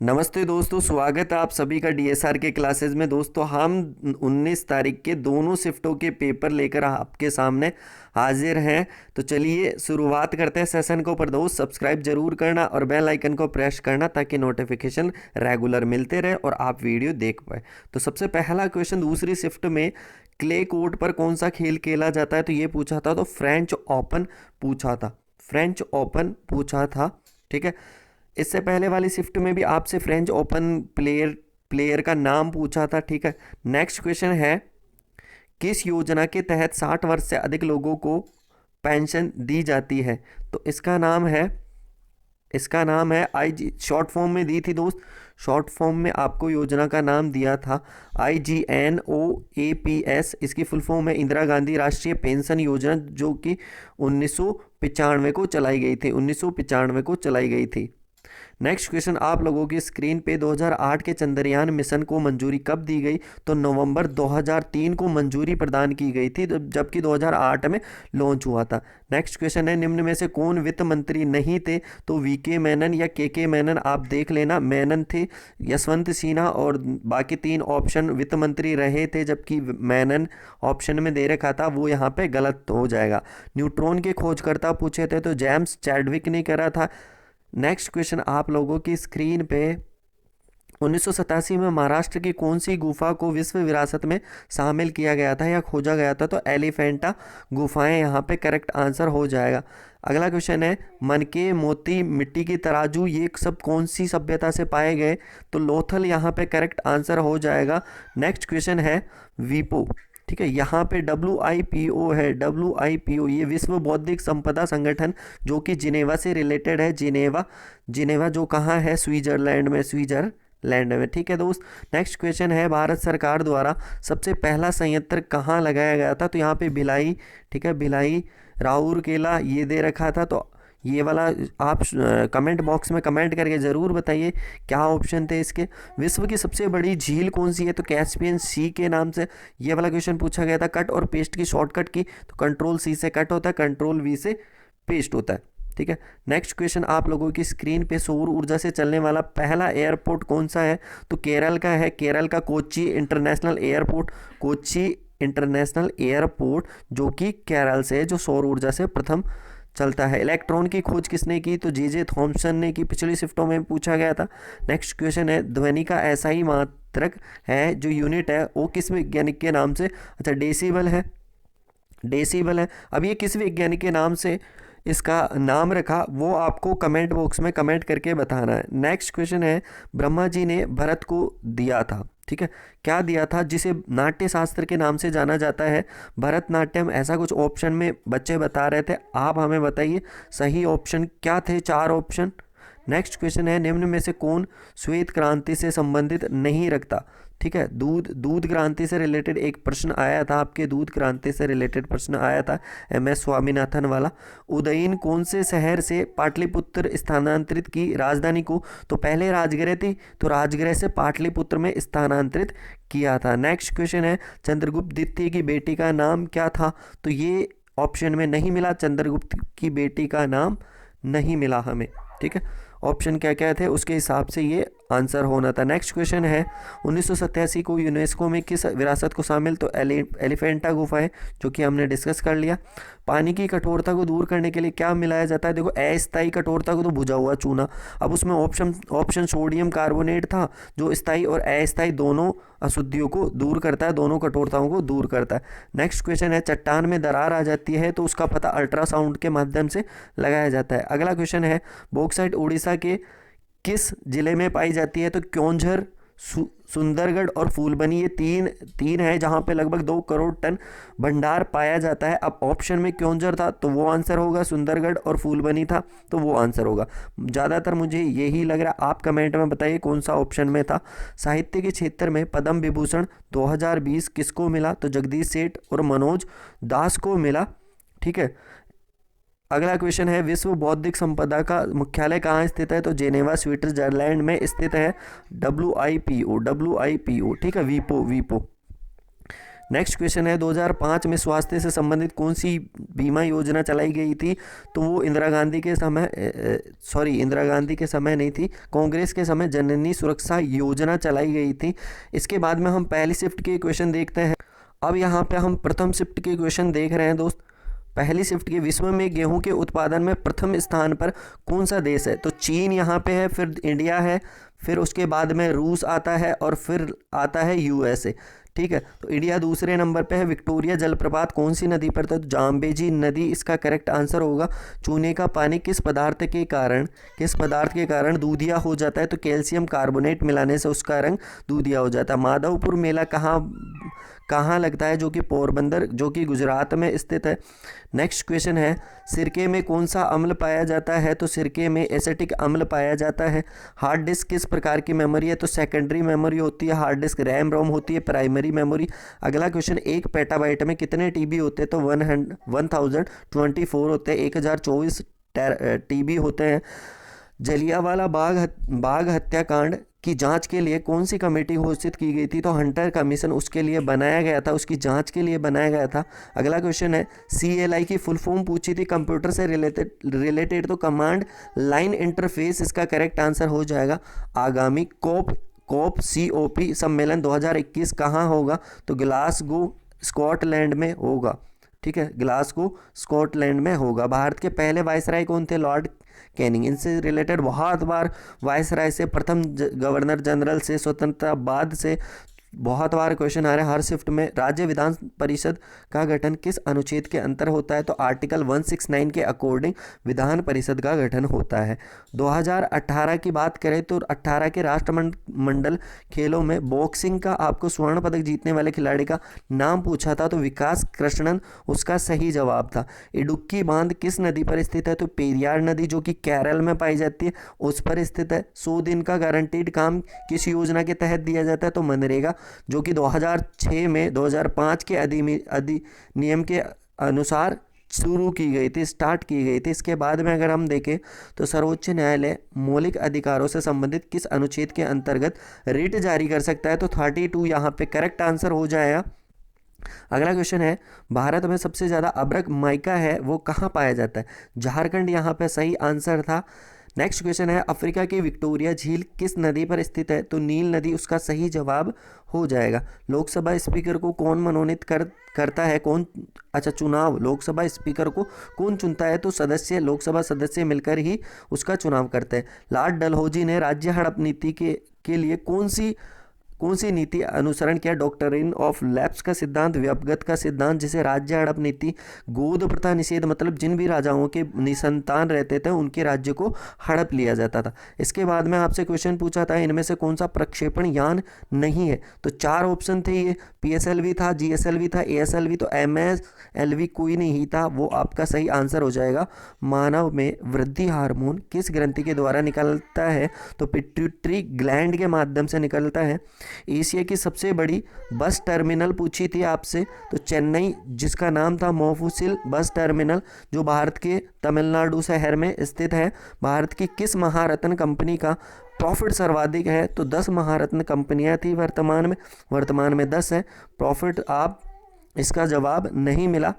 नमस्ते दोस्तों, स्वागत है आप सभी का डीएसआर के क्लासेस में। दोस्तों हम 19 तारीख के दोनों शिफ्टों के पेपर लेकर आपके सामने हाजिर हैं। तो चलिए शुरुआत करते हैं सेशन को। पर दोस्त सब्सक्राइब जरूर करना और बेल आइकन को प्रेस करना ताकि नोटिफिकेशन रेगुलर मिलते रहे और आप वीडियो देख पाए। तो सबसे पहला क्वेश्चन, दूसरी शिफ्ट में क्ले कोर्ट पर कौन सा खेल खेला जाता है, तो ये पूछा था। तो फ्रेंच ओपन पूछा था, फ्रेंच ओपन पूछा था। ठीक है, इससे पहले वाली शिफ्ट में भी आपसे फ्रेंच ओपन प्लेयर का नाम पूछा था। ठीक है, नेक्स्ट क्वेश्चन है, किस योजना के तहत 60 वर्ष से अधिक लोगों को पेंशन दी जाती है, तो इसका नाम है IG, शॉर्ट फॉर्म में दी थी दोस्त। शॉर्ट फॉर्म में आपको योजना का नाम दिया था IGNOAPS। इसकी फुल फॉर्म है इंदिरा गांधी राष्ट्रीय पेंशन योजना, जो कि 1995 को चलाई गई थी, 1995 को चलाई गई थी। नेक्स्ट क्वेश्चन आप लोगों की स्क्रीन पे, 2008 के चंद्रयान मिशन को मंजूरी कब दी गई, तो नवंबर 2003 को मंजूरी प्रदान की गई थी, जबकि 2008 में लॉन्च हुआ था। नेक्स्ट क्वेश्चन है, निम्न में से कौन वित्त मंत्री नहीं थे, तो VK मेनन या KK मेनन। आप देख लेना, मेनन थे, यशवंत सिन्हा और बाकी 3 ऑप्शन वित्त मंत्री रहे थे, जबकि मेनन ऑप्शन में दे रखा था, वो यहाँ पे गलत हो जाएगा। न्यूट्रॉन के खोजकर्ता पूछे थे, तो जेम्स चैडविक ने करा था। नेक्स्ट क्वेश्चन आप लोगों की स्क्रीन पे, 1987 में महाराष्ट्र की कौन सी गुफा को विश्व विरासत में शामिल किया गया था या खोजा गया था, तो एलिफेंटा गुफाएं यहाँ पे करेक्ट आंसर हो जाएगा। अगला क्वेश्चन है, मनके, मोती, मिट्टी की तराजू, ये सब कौन सी सभ्यता से पाए गए, तो लोथल यहाँ पे करेक्ट आंसर हो जाएगा। नेक्स्ट क्वेश्चन है, वीपो। ठीक है, यहाँ पे WIPO है, WIPO ये विश्व बौद्धिक संपदा संगठन, जो कि जिनेवा से रिलेटेड है। जिनेवा जो कहाँ है, स्विट्जरलैंड में। ठीक है दोस्त। नेक्स्ट क्वेश्चन है, भारत सरकार द्वारा सबसे पहला संयंत्र कहाँ लगाया गया था, तो यहाँ पे भिलाई। ठीक है, भिलाई, राउरकेला ये दे रखा था। तो ये वाला आप कमेंट बॉक्स में कमेंट करके ज़रूर बताइए क्या ऑप्शन थे इसके। विश्व की सबसे बड़ी झील कौन सी है, तो कैस्पियन सी के नाम से ये वाला क्वेश्चन पूछा गया था। कट और पेस्ट की शॉर्टकट की, तो कंट्रोल C से कट होता है, कंट्रोल V से पेस्ट होता है। ठीक है, नेक्स्ट क्वेश्चन आप लोगों की स्क्रीन पे, सौर ऊर्जा से चलने वाला पहला एयरपोर्ट कौन सा है, तो केरल का है, केरल का Kochi international airport. Kochi international airport जो कि केरल से है, जो सौर ऊर्जा से प्रथम चलता है। इलेक्ट्रॉन की खोज किसने की, तो JJ थॉम्सन ने की, पिछली शिफ्टों में पूछा गया था। नेक्स्ट क्वेश्चन है, ध्वनि का ऐसा ही मात्रक है जो यूनिट है, वो किस वैज्ञानिक के नाम से, अच्छा डेसिबल है, डेसिबल है। अब ये किस वैज्ञानिक के नाम से इसका नाम रखा, वो आपको कमेंट बॉक्स में कमेंट करके बताना है। नेक्स्ट क्वेश्चन है, ब्रह्मा जी ने भरत को दिया था, ठीक है, क्या दिया था, जिसे नाट्य शास्त्र के नाम से जाना जाता है, भरतनाट्यम, ऐसा कुछ ऑप्शन में बच्चे बता रहे थे। आप हमें बताइए सही ऑप्शन क्या थे, 4 ऑप्शन। नेक्स्ट क्वेश्चन है, निम्न में से कौन श्वेत क्रांति से संबंधित नहीं रखता। ठीक है, दूध क्रांति से रिलेटेड एक प्रश्न आया था आपके, दूध क्रांति से रिलेटेड प्रश्न आया था MS स्वामीनाथन वाला। उदयन कौन से शहर से पाटलिपुत्र स्थानांतरित की राजधानी को, तो पहले राजगृह थी, तो राजगृह से पाटलिपुत्र में स्थानांतरित किया था। नेक्स्ट क्वेश्चन है, चंद्रगुप्त द्वितीय की बेटी का नाम क्या था, तो ये ऑप्शन में नहीं मिला, चंद्रगुप्त की बेटी का नाम नहीं मिला हमें। ठीक है, ऑप्शन क्या क्या थे उसके हिसाब से ये आंसर होना था। नेक्स्ट क्वेश्चन है, 1987 को यूनेस्को में किस विरासत को शामिल, तो एलिफेंटा गुफाएं, जो कि हमने डिस्कस कर लिया। पानी की कठोरता को दूर करने के लिए क्या मिलाया जाता है, देखो अस्थायी कठोरता को तो भुजा हुआ चूना। अब उसमें ऑप्शन सोडियम कार्बोनेट था, जो स्थायी और अस्थायी दोनों अशुद्धियों को दूर करता है, दोनों कठोरताओं को दूर करता है। नेक्स्ट क्वेश्चन है, चट्टान में दरार आ जाती है तो उसका पता अल्ट्रासाउंड के माध्यम से लगाया जाता है। अगला क्वेश्चन है, बॉक्साइट उड़ीसा के किस जिले में पाई जाती है, तो क्योंझर, सुंदरगढ़ और फूलबनी, ये तीन है जहां पे लगभग 2 करोड़ टन भंडार पाया जाता है। अब ऑप्शन में क्योंझर था तो वो आंसर होगा, सुंदरगढ़ और फूलबनी था तो वो आंसर होगा। ज़्यादातर मुझे यही लग रहा है, आप कमेंट में बताइए कौन सा ऑप्शन में था। साहित्य के क्षेत्र में पद्म विभूषण 2020 किसको मिला, तो जगदीश सेठ और मनोज दास को मिला। ठीक है, अगला क्वेश्चन है, विश्व बौद्धिक संपदा का मुख्यालय कहाँ स्थित है, तो जेनेवा स्विट्जरलैंड में स्थित है। WIPO, ठीक है, वीपो। नेक्स्ट क्वेश्चन है 2005 में स्वास्थ्य से संबंधित कौन सी बीमा योजना चलाई गई थी? तो वो इंदिरा गांधी के समय इंदिरा गांधी के समय नहीं थी, कांग्रेस के समय जननी सुरक्षा योजना चलाई गई थी। इसके बाद में हम पहली शिफ्ट के क्वेश्चन देखते हैं। अब यहाँ पे हम प्रथम शिफ्ट के क्वेश्चन देख रहे हैं दोस्त। पहली शिफ्ट के विश्व में गेहूं के उत्पादन में प्रथम स्थान पर कौन सा देश है? तो चीन यहाँ पे है, फिर इंडिया है, फिर उसके बाद में रूस आता है और फिर आता है यूएसए। ठीक है, तो इंडिया दूसरे नंबर पे है। विक्टोरिया जलप्रपात कौन सी नदी पर था? तो जाम्बेजी नदी इसका करेक्ट आंसर होगा। चूने का पानी किस पदार्थ के कारण दूधिया हो जाता है? तो कैल्शियम कार्बोनेट मिलाने से उसका रंग दूधिया हो जाता है। माधवपुर मेला कहाँ लगता है? जो कि पोरबंदर, जो कि गुजरात में स्थित है। नेक्स्ट क्वेश्चन है सिरके में कौन सा अम्ल पाया जाता है? तो सिरके में एसिटिक अम्ल पाया जाता है। हार्ड डिस्क किस प्रकार की मेमोरी है? तो सेकेंडरी मेमोरी होती है हार्ड डिस्क। रैम रोम होती है प्राइमरी मेमोरी। अगला क्वेश्चन, एक पेटाबाइट में कितने टीबी होते हैं? तो 1024 होते हैं। 1024 टीबी होते हैं। जलियांवाला बाग हत्याकांड की जांच के लिए कौन सी कमेटी घोषित की गई थी? तो हंटर कमीशन उसके लिए बनाया गया था, उसकी जांच के लिए बनाया गया था। अगला क्वेश्चन है CLI की फुल फॉर्म पूछी थी कंप्यूटर से रिलेटेड, तो कमांड लाइन इंटरफेस इसका करेक्ट आंसर हो जाएगा। आगामी COP सम्मेलन 2021 कहाँ होगा? तो ग्लासगो स्कॉटलैंड में होगा। ठीक है, ग्लासगो स्कॉटलैंड में होगा। भारत के पहले वायसराय कौन थे? Lord Canning. इनसे रिलेटेड बहुत बार वायसराय से, प्रथम गवर्नर जनरल से, स्वतंत्रता बाद से बहुत बार क्वेश्चन आ रहे हैं हर शिफ्ट में। राज्य विधान परिषद का गठन किस अनुच्छेद के अंतर होता है? तो आर्टिकल 169 के अकॉर्डिंग विधान परिषद का गठन होता है। 2018 की बात करें तो 18 के राष्ट्रमंडल खेलों में बॉक्सिंग का आपको स्वर्ण पदक जीतने वाले खिलाड़ी का नाम पूछा था, तो विकास कृष्णन उसका सही जवाब था। इडुक्की बांध किस नदी पर स्थित है? तो पेरियार नदी, जो कि केरल में पाई जाती है, उस पर स्थित है। 100 दिन का गारंटीड काम किस योजना के तहत दिया जाता है? तो मनरेगा, जो कि 2006 में 2005 के अधिनियम के अनुसार शुरू की गई थी, स्टार्ट की गई थी। इसके बाद में अगर हम देखें तो सर्वोच्च न्यायालय मौलिक अधिकारों से संबंधित किस अनुच्छेद के अंतर्गत रिट जारी कर सकता है? तो 32 यहाँ पे करेक्ट आंसर हो जाएगा। अगला क्वेश्चन है भारत में सबसे ज़्यादा अभ्रक माइका है वो कहाँ पाया जाता है? झारखंड यहाँ पे सही आंसर था। नेक्स्ट क्वेश्चन है अफ्रीका की विक्टोरिया झील किस नदी पर स्थित है? तो नील नदी उसका सही जवाब हो जाएगा। लोकसभा स्पीकर को कौन मनोनीत करता है? चुनाव लोकसभा स्पीकर को कौन चुनता है? तो लोकसभा सदस्य मिलकर ही उसका चुनाव करते हैं। लॉर्ड डलहौजी ने राज्य हड़प नीति के लिए कौन सी नीति अनुसरण किया? डॉक्ट्रिन ऑफ लैप्स का सिद्धांत, व्यपगत का सिद्धांत, जिसे राज्य हड़प नीति। गोद प्रथा निषेध, मतलब जिन भी राजाओं के निसंतान रहते थे उनके राज्य को हड़प लिया जाता था। इसके बाद में आपसे क्वेश्चन पूछा था इनमें से कौन सा प्रक्षेपण यान नहीं है? तो 4 ऑप्शन थे ये, PSLV था, GSLV था, ASLV, तो MSLV कोई नहीं था, वो आपका सही आंसर हो जाएगा। मानव में वृद्धि हार्मोन किस ग्रंथि के द्वारा निकलता है? तो पिट्यूटरी ग्लैंड के माध्यम से निकलता है। एशिया की सबसे बड़ी बस टर्मिनल पूछी थी आपसे, तो चेन्नई, जिसका नाम था मोफुसिल बस टर्मिनल, जो भारत के तमिलनाडु शहर में स्थित है। भारत की किस महारत्न कंपनी का प्रॉफिट सर्वाधिक है? तो 10 महारत्न कंपनियां थी वर्तमान में 10 है प्रॉफिट। आप इसका जवाब नहीं मिला।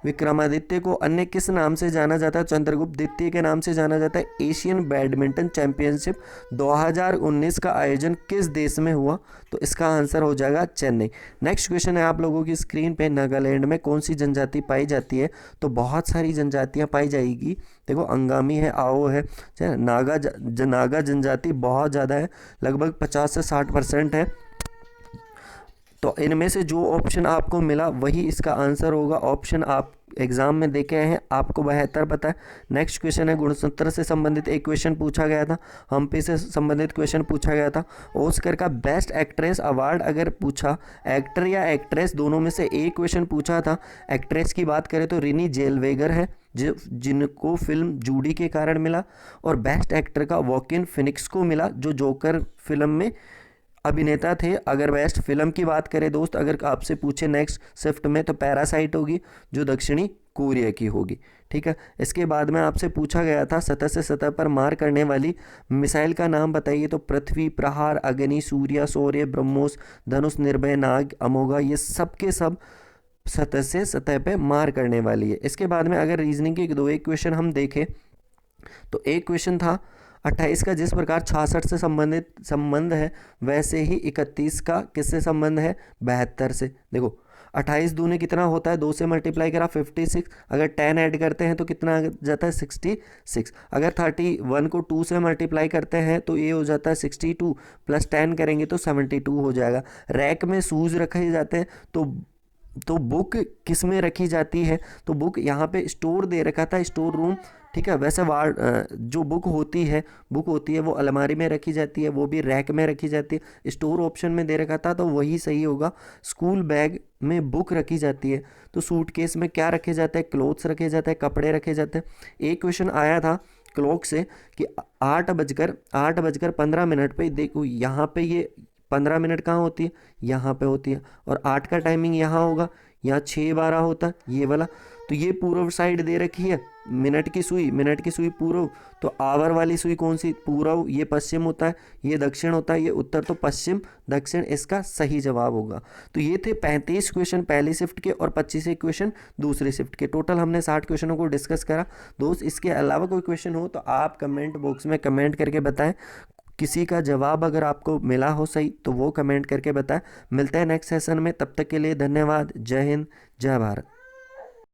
विक्रमादित्य को अन्य किस नाम से जाना जाता है? चंद्रगुप्त द्वितीय के नाम से जाना जाता है। एशियन बैडमिंटन चैंपियनशिप 2019 का आयोजन किस देश में हुआ? तो इसका आंसर हो जाएगा चेन्नई। नेक्स्ट क्वेश्चन है आप लोगों की स्क्रीन पे, नागालैंड में कौन सी जनजाति पाई जाती है? तो बहुत सारी जनजातियां पाई जाएगी। देखो अंगामी है, आओ है, नागा जनजाति बहुत ज़्यादा है, लगभग 50 से 60% है। तो इनमें से जो ऑप्शन आपको मिला वही इसका आंसर होगा। ऑप्शन आप एग्जाम में देखे हैं, आपको 72 पता है। नेक्स्ट क्वेश्चन है गुणसूत्र से संबंधित एक क्वेश्चन पूछा गया था, हम्पी से संबंधित क्वेश्चन पूछा गया था। ऑस्कर का बेस्ट एक्ट्रेस अवार्ड अगर पूछा, एक्टर या एक्ट्रेस दोनों में से एक क्वेश्चन पूछा था। एक्ट्रेस की बात करें तो रिनी जेलवेगर है, जिनको फिल्म जूडी के कारण मिला, और बेस्ट एक्टर का वॉकिन फिनिक्स को मिला, जो जोकर फिल्म में अभिनेता थे। अगर बेस्ट फिल्म की बात करें दोस्त, अगर आपसे पूछे नेक्स्ट शिफ्ट में, तो पैरासाइट होगी, जो दक्षिणी कोरिया की होगी। ठीक है, इसके बाद में आपसे पूछा गया था सतह से सतह पर मार करने वाली मिसाइल का नाम बताइए, तो पृथ्वी, प्रहार, अग्नि, सूर्य, शौर्य, ब्रह्मोस, धनुष, निर्भय, नाग, अमोघा, ये सब के सब सतह से सतह पे मार करने वाली है। इसके बाद में अगर रीजनिंग के दो एक क्वेश्चन हम देखें तो एक क्वेश्चन था 28 का जिस प्रकार 66 से संबंध है वैसे ही 31 का किससे संबंध है, 72 से। देखो 28 दूने कितना होता है, 2 से मल्टीप्लाई करा 56, अगर 10 ऐड करते हैं तो कितना आ जाता है 66। अगर 31 को 2 से मल्टीप्लाई करते हैं तो ये हो जाता है 62, प्लस 10 करेंगे तो 72 हो जाएगा। रैक में शूज़ रखे जाते हैं तो बुक किस में रखी जाती है, तो बुक यहाँ पे स्टोर दे रखा था, स्टोर रूम। ठीक है, वैसे जो बुक होती है वो अलमारी में रखी जाती है, वो भी रैक में रखी जाती है। स्टोर ऑप्शन में दे रखा था तो वही सही होगा। स्कूल बैग में बुक रखी जाती है, तो सूटकेस में क्या रखे जाते हैं, क्लोथ्स रखे जाते हैं, कपड़े रखे जाते हैं। एक क्वेश्चन आया था क्लॉक से कि 8:15 पे, देखो यहाँ पे ये 15 मिनट कहाँ होती है, यहाँ पे होती है, और 8 का टाइमिंग यहाँ होगा, यहाँ 6:12 होता है ये वाला। तो ये पूर्व साइड दे रखी है, मिनट की सुई पूर्व, तो आवर वाली सुई कौन सी, पूर्व, ये पश्चिम होता है, ये दक्षिण होता है, ये उत्तर, तो पश्चिम दक्षिण इसका सही जवाब होगा। तो ये थे 35 क्वेश्चन पहली शिफ्ट के और 25 क्वेश्चन दूसरी शिफ्ट के। टोटल हमने 60 क्वेश्चनों को डिस्कस करा। दोस्त इसके अलावा कोई क्वेश्चन हो तो आप कमेंट बॉक्स में कमेंट करके बताएं। किसी का जवाब अगर आपको मिला हो सही तो वो कमेंट करके बताएं। मिलते हैं नेक्स्ट सेशन में, तब तक के लिए धन्यवाद। जय हिंद, जय भारत।